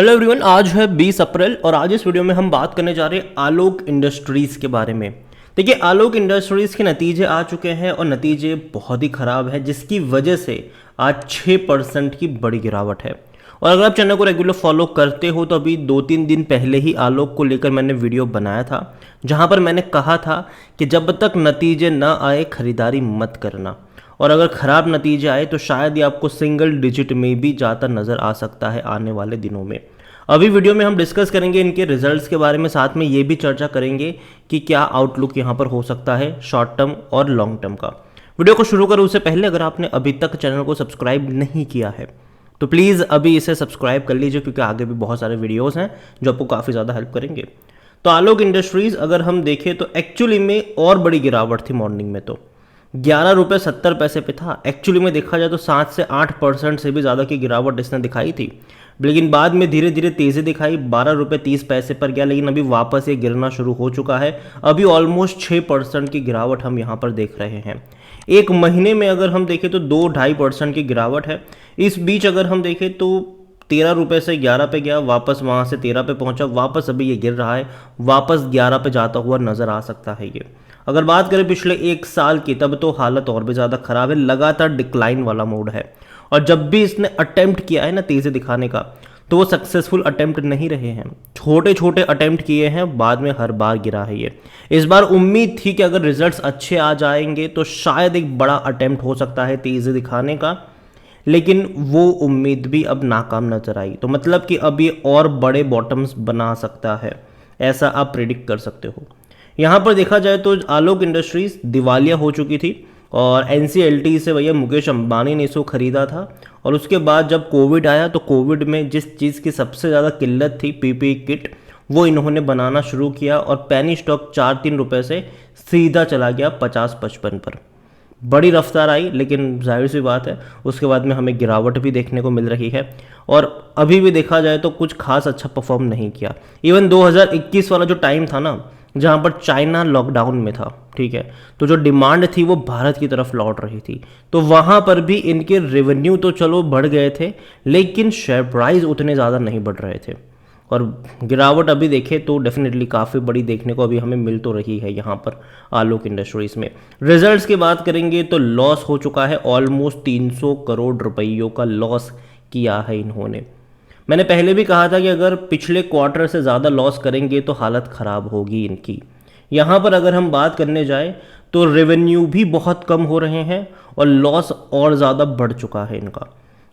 Hello everyone, आज है 20 अप्रैल और आज इस वीडियो में हम बात करने जा रहे हैं आलोक इंडस्ट्रीज़ के बारे में। देखिए, आलोक इंडस्ट्रीज़ के नतीजे आ चुके हैं और नतीजे बहुत ही ख़राब है, जिसकी वजह से आज 6% की बड़ी गिरावट है। और अगर आप चैनल को रेगुलर फॉलो करते हो तो अभी 2-3 दिन पहले ही आलोक को लेकर मैंने वीडियो बनाया था, जहाँ पर मैंने कहा था कि जब तक नतीजे न आए खरीदारी मत करना, और अगर ख़राब नतीजे आए तो शायद ये आपको सिंगल डिजिट में भी जाता नज़र आ सकता है आने वाले दिनों में। अभी वीडियो में हम डिस्कस करेंगे इनके रिजल्ट्स के बारे में, साथ में ये भी चर्चा करेंगे कि क्या आउटलुक यहाँ पर हो सकता है शॉर्ट टर्म और लॉन्ग टर्म का। वीडियो को शुरू करूँ उससे पहले अगर आपने अभी तक चैनल को सब्सक्राइब नहीं किया है तो प्लीज़ अभी इसे सब्सक्राइब कर लीजिए, क्योंकि आगे भी बहुत सारे वीडियोज़ हैं जो आपको काफ़ी ज़्यादा हेल्प करेंगे। तो आलोक इंडस्ट्रीज़ अगर हम देखें तो एक्चुअली में और बड़ी गिरावट थी। मॉर्निंग में तो 11 रुपये 70 पैसे पे था। एक्चुअली में देखा जाए तो 7 से 8% से भी ज़्यादा की गिरावट इसने दिखाई थी, लेकिन बाद में धीरे धीरे तेज़ी दिखाई, 12 रुपये 30 पैसे पर गया, लेकिन अभी वापस ये गिरना शुरू हो चुका है। अभी ऑलमोस्ट 6% की गिरावट हम यहाँ पर देख रहे हैं। एक महीने में अगर हम देखें तो 2-2.5% की गिरावट है। इस बीच अगर हम देखें तो 13 रुपये से 11 पे गया, वापस वहाँ से 13 पे पहुँचा, वापस अभी ये गिर रहा है, वापस 11 पे जाता हुआ नज़र आ सकता है ये। अगर बात करें पिछले 1 साल की, तब तो हालत और भी ज़्यादा ख़राब है, लगातार डिक्लाइन वाला मोड है। और जब भी इसने अटेम्प्ट किया है ना तेज़ी दिखाने का, तो वो सक्सेसफुल अटेम्प्ट नहीं रहे हैं। छोटे छोटे अटेम्प्ट किए हैं, बाद में हर बार गिरा है ये। इस बार उम्मीद थी कि अगर रिजल्ट्स अच्छे आ जाएंगे तो शायद एक बड़ा अटेम्प्ट हो सकता है तेज़ी दिखाने का, लेकिन वो उम्मीद भी अब नाकाम नजर आई। तो मतलब कि अब ये और बड़े बॉटम्स बना सकता है, ऐसा आप प्रिडिक्ट कर सकते हो। यहाँ पर देखा जाए तो आलोक इंडस्ट्रीज़ दिवालिया हो चुकी थी और NCLT से भैया मुकेश अंबानी ने इसको खरीदा था। और उसके बाद जब कोविड आया तो कोविड में जिस चीज़ की सबसे ज़्यादा किल्लत थी, PPE किट, वो इन्होंने बनाना शुरू किया और पेनी स्टॉक 4-3 रुपये से सीधा चला गया 50-55 पर। बड़ी रफ्तार आई, लेकिन जाहिर सी बात है उसके बाद में हमें गिरावट भी देखने को मिल रही है। और अभी भी देखा जाए तो कुछ खास अच्छा परफॉर्म नहीं किया। इवन 2021 वाला जो टाइम था ना, जहाँ पर चाइना लॉकडाउन में था, ठीक है, तो जो डिमांड थी वो भारत की तरफ लौट रही थी, तो वहाँ पर भी इनके रेवेन्यू तो चलो बढ़ गए थे, लेकिन शेयर प्राइस उतने ज़्यादा नहीं बढ़ रहे थे। और गिरावट अभी देखें तो डेफिनेटली काफ़ी बड़ी देखने को अभी हमें मिल तो रही है यहाँ पर आलोक इंडस्ट्रीज़ में। रिजल्ट्स की बात करेंगे तो लॉस हो चुका है, ऑलमोस्ट 300 करोड़ रुपयों का लॉस किया है इन्होंने। मैंने पहले भी कहा था कि अगर पिछले क्वार्टर से ज़्यादा लॉस करेंगे तो हालत ख़राब होगी इनकी। यहाँ पर अगर हम बात करने जाए तो रेवेन्यू भी बहुत कम हो रहे हैं और लॉस और ज़्यादा बढ़ चुका है इनका।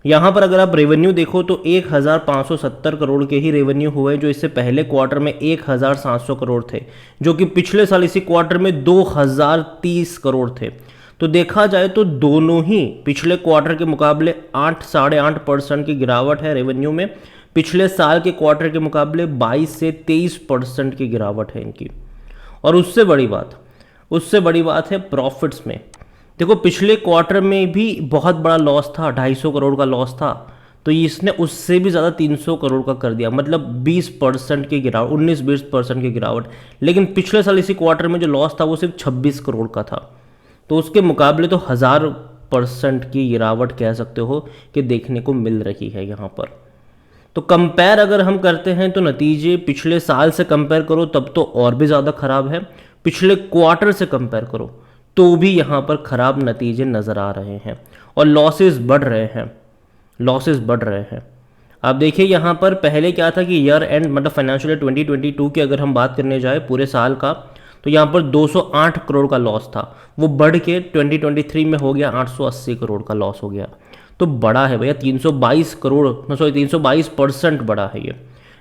यहाँ पर अगर आप रेवेन्यू देखो तो 1570 करोड़ के ही रेवेन्यू हुए, जो इससे पहले क्वार्टर में 1700 करोड़ थे, जो कि पिछले साल इसी क्वार्टर में 2030 करोड़ थे। तो देखा जाए तो दोनों ही पिछले क्वार्टर के मुकाबले 8-8.5% की गिरावट है रेवेन्यू में। पिछले साल के क्वार्टर के मुकाबले 22 से 23% की गिरावट है इनकी। और उससे बड़ी बात है प्रॉफिट्स में। देखो, पिछले क्वार्टर में भी बहुत बड़ा लॉस था, 250 करोड़ का लॉस था, तो इसने उससे भी ज़्यादा 300 करोड़ का कर दिया, मतलब 20% की गिरावट, 19-20% की गिरावट। लेकिन पिछले साल इसी क्वार्टर में जो लॉस था वो सिर्फ 26 करोड़ का था, तो उसके मुकाबले तो 1000% की गिरावट कह सकते हो कि देखने को मिल रही है यहाँ पर। तो कंपेयर अगर हम करते हैं तो नतीजे पिछले साल से कंपेयर करो तब तो और भी ज़्यादा ख़राब है, पिछले क्वार्टर से कंपेयर करो तो भी यहाँ पर ख़राब नतीजे नज़र आ रहे हैं और लॉसेस बढ़ रहे हैं। आप देखिए यहाँ पर पहले क्या था कि ईयर एंड मतलब फाइनेंशियल ईयर 2022 की अगर हम बात करने जाए पूरे साल का, तो यहाँ पर 208 करोड़ का लॉस था, वो बढ़ के 2023 में हो गया 880 करोड़ का लॉस हो गया। तो बड़ा है भैया, 322% बड़ा है ये।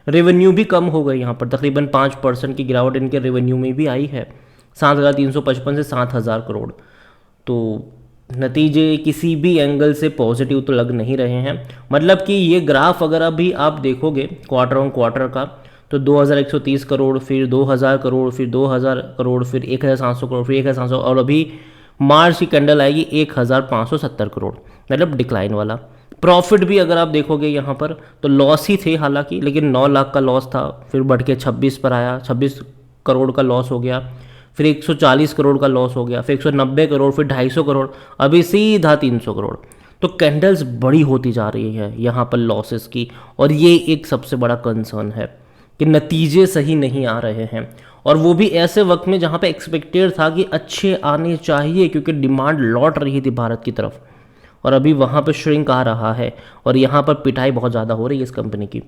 रेवेन्यू भी कम हो गई यहाँ पर, तकरीबन 5% की गिरावट इनके रेवेन्यू में भी आई है, 7355 से 7000 करोड़। तो नतीजे किसी भी एंगल से पॉजिटिव तो लग नहीं रहे हैं। मतलब कि ये ग्राफ अगर अभी आप देखोगे क्वार्टर ऑन क्वार्टर का, तो 2130 करोड़, फिर 2000 करोड़, फिर 2000 करोड़, फिर 1700 करोड़, फिर 1700, और अभी मार्च की कैंडल आएगी 1570 करोड़, मतलब डिक्लाइन वाला। प्रॉफिट भी अगर आप देखोगे यहाँ पर तो लॉस ही थे हालांकि, लेकिन 9 लाख का लॉस था, फिर बढ़ के 26 पर आया, 26 करोड़ का लॉस हो गया, फिर 140 करोड़ का लॉस हो गया, फिर 190 करोड़, फिर 250 करोड़, अभी सीधा 300 करोड़। तो कैंडल्स बड़ी होती जा रही है यहाँ पर लॉसेस की, और ये एक सबसे बड़ा कंसर्न है कि नतीजे सही नहीं आ रहे हैं, और वो भी ऐसे वक्त में जहाँ पे एक्सपेक्टेड था कि अच्छे आने चाहिए क्योंकि डिमांड लौट रही थी भारत की तरफ, और अभी वहाँ पे श्रिंक आ रहा है और यहाँ पर पिटाई बहुत ज़्यादा हो रही है इस कंपनी की।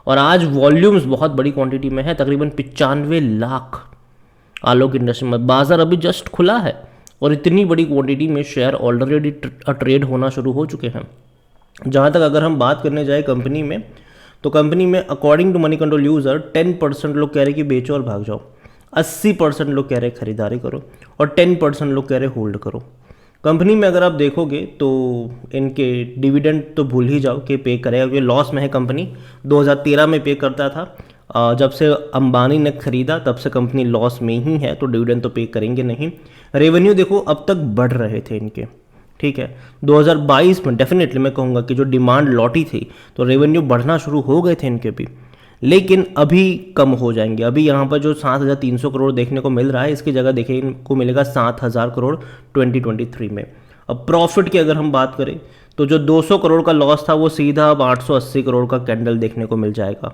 और आज वॉल्यूम्स बहुत बड़ी क्वांटिटी में है, तकरीबन 95 लाख आलोक इंडस्ट्री में। बाजार अभी जस्ट खुला है और इतनी बड़ी क्वांटिटी में शेयर ऑलरेडी ट्रेड होना शुरू हो चुके हैं। जहाँ तक अगर हम बात करने जाए कंपनी में, तो कंपनी में according to money control user 10% लोग कह रहे कि बेचो और भाग जाओ, 80% लोग कह रहे खरीदारी करो, और 10% लोग कह रहे होल्ड करो। कंपनी में अगर आप देखोगे तो इनके डिविडेंड तो भूल ही जाओ कि पे करेगा, क्योंकि लॉस में है कंपनी। 2013 में पे करता था, जब से अंबानी ने खरीदा तब से कंपनी लॉस में ही है, तो डिविडेंड तो पे करेंगे नहीं। रेवेन्यू देखो अब तक बढ़ रहे थे इनके, ठीक है। 2022 में डेफिनेटली मैं कहूँगा कि जो डिमांड लौटी थी तो रेवेन्यू बढ़ना शुरू हो गए थे इनके भी, लेकिन अभी कम हो जाएंगे। अभी यहाँ पर जो 7,300 करोड़ देखने को मिल रहा है, इसकी जगह देखिए इनको मिलेगा 7,000 करोड़ 2023 में। अब प्रॉफिट की अगर हम बात करें तो जो 200 करोड़ का लॉस था वो सीधा अब 880 करोड़ का कैंडल देखने को मिल जाएगा।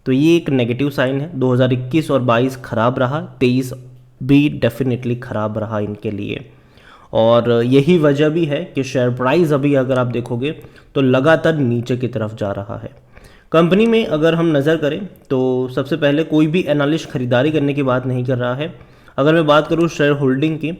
तो ये एक नेगेटिव साइन है। 2021 और 22 खराब रहा, 23 भी डेफिनेटली खराब रहा इनके लिए, और यही वजह भी है कि शेयर प्राइस अभी अगर आप देखोगे तो लगातार नीचे की तरफ जा रहा है। कंपनी में अगर हम नज़र करें तो सबसे पहले कोई भी एनालिस्ट खरीदारी करने की बात नहीं कर रहा है। अगर मैं बात करूँ शेयर होल्डिंग की,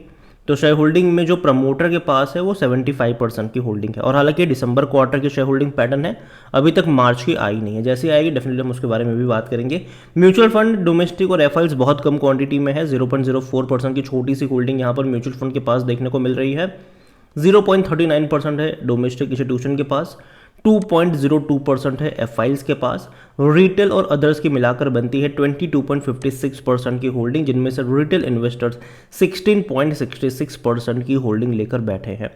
तो शेयर होल्डिंग में जो प्रमोटर के पास है वो 75% की होल्डिंग है, और हालांकि दिसंबर क्वार्टर की शेयर होल्डिंग पैटर्न है, अभी तक मार्च की आई नहीं है। जैसे ही आएगी डेफिनेटली हम उसके बारे में भी बात करेंगे। म्यूचुअल फंड डोमेस्टिक और एफआईज बहुत कम क्वांटिटी में है, 0.04% की छोटी सी होल्डिंग यहाँ पर म्यूचुअल फंड के पास देखने को मिल रही है। 0.39% है डोमेस्टिक इंस्टीट्यूशन के पास, 2.02% है एफआईज के पास। रिटेल और अदर्स की मिलाकर बनती है 22.56% की होल्डिंग, जिनमें से रिटेल इन्वेस्टर्स 16.66% की होल्डिंग लेकर बैठे हैं।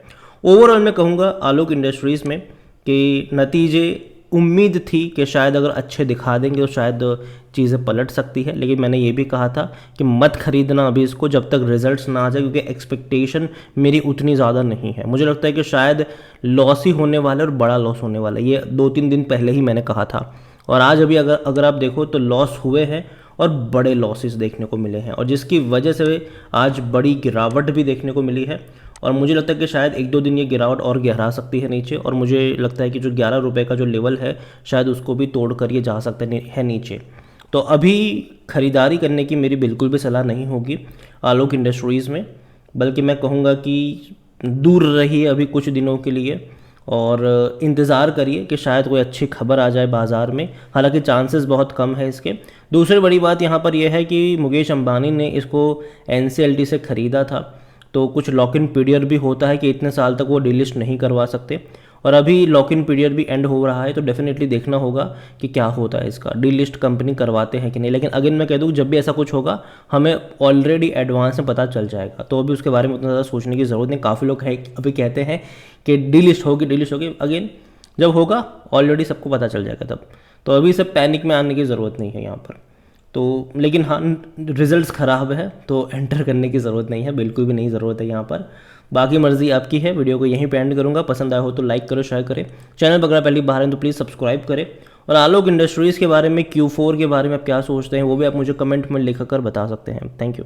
ओवरऑल मैं कहूँगा आलोक इंडस्ट्रीज़ में कि नतीजे उम्मीद थी कि शायद अगर अच्छे दिखा देंगे तो शायद चीज़ें पलट सकती है, लेकिन मैंने ये भी कहा था कि मत खरीदना अभी इसको जब तक रिजल्ट्स ना आ जाए, क्योंकि एक्सपेक्टेशन मेरी उतनी ज़्यादा नहीं है। मुझे लगता है कि शायद लॉस ही होने वाला है और बड़ा लॉस होने वाला है, ये 2-3 दिन पहले ही मैंने कहा था। और आज अभी अगर आप देखो तो लॉस हुए हैं और बड़े लॉसेस देखने को मिले हैं, और जिसकी वजह से आज बड़ी गिरावट भी देखने को मिली है। और मुझे लगता है कि शायद 1-2 दिन ये गिरावट और गहरा सकती है नीचे, और मुझे लगता है कि जो 11 रुपये का जो लेवल है शायद उसको भी तोड़ कर ये जा सकते है नीचे। तो अभी ख़रीदारी करने की मेरी बिल्कुल भी सलाह नहीं होगी आलोक इंडस्ट्रीज़ में, बल्कि मैं कहूँगा कि दूर रहिए अभी कुछ दिनों के लिए, और इंतज़ार करिए कि शायद कोई अच्छी खबर आ जाए बाज़ार में। हालांकि चांसेस बहुत कम है इसके। दूसरी बड़ी बात यहाँ पर यह है कि मुकेश अंबानी ने इसको NCLT से ख़रीदा था, तो कुछ लॉक इन पीरियड भी होता है कि इतने साल तक वो डिलिस्ट नहीं करवा सकते, और अभी लॉक इन पीरियड भी एंड हो रहा है, तो डेफिनेटली देखना होगा कि क्या होता है इसका, डिलिस्ट कंपनी करवाते हैं कि नहीं। लेकिन अगेन मैं कह दूँ जब भी ऐसा कुछ होगा हमें ऑलरेडी एडवांस में पता चल जाएगा, तो अभी उसके बारे में उतना ज़्यादा सोचने की ज़रूरत नहीं। काफ़ी लोग हैं अभी कहते हैं कि डिलिस्ट होगी, अगेन जब होगा ऑलरेडी सबको पता चल जाएगा तब, तो अभी सब पैनिक में आने की ज़रूरत नहीं है यहाँ पर। तो लेकिन हाँ, रिजल्ट्स ख़राब है तो एंटर करने की ज़रूरत नहीं है, बिल्कुल भी नहीं ज़रूरत है यहाँ पर। बाकी मर्ज़ी आपकी है। वीडियो को यहीं पे एंड करूँगा। पसंद आया हो तो लाइक करो, शेयर करें। चैनल पर अगर पहली बार हैं तो प्लीज़ सब्सक्राइब करें, और आलोक इंडस्ट्रीज़ के बारे में Q4 के बारे में आप क्या सोचते हैं वो भी आप मुझे कमेंट में लिख कर बता सकते हैं। Thank you.